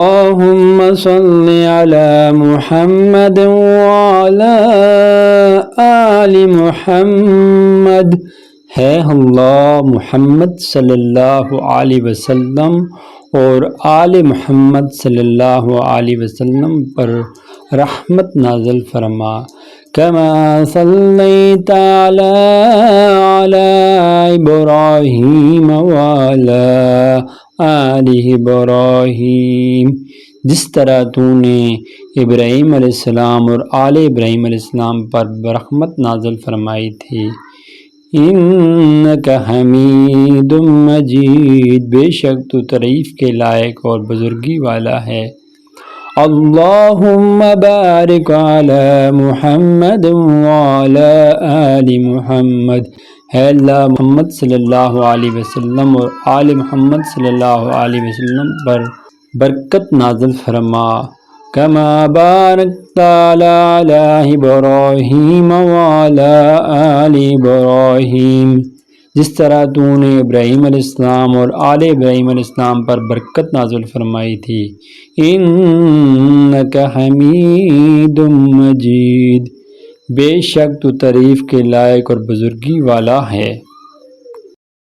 اللهم صل على محمد وعلى آل محمد. ہے اللہ محمد صلی اللہ علیہ وسلم اور آل محمد صلی اللہ علیہ وسلم پر رحمت نازل فرما. کما صلیت علی ابراہیم وعلی آل ابراہیم، جس طرح تو نے ابراہیم علیہ السلام اور آل ابراہیم علیہ السلام پر رحمت نازل فرمائی تھی. انک حمید مجید، بے شک تو تعریف کے لائق اور بزرگی والا ہے. اللہم بارک علی محمد وعلی آل محمد، اے اللہ محمد صلی اللہ علیہ وسلم اور آل محمد صلی اللہ علیہ وسلم پر برکت نازل فرما. کما بارکت علی ابراہیم وعلی آل ابراہیم، جس طرح تو نے ابراہیم علیہ السلام اور آل ابراہیم علیہ السلام پر برکت نازل فرمائی تھی. انک حمید مجید، بے شک تو تعریف کے لائق اور بزرگی والا ہے.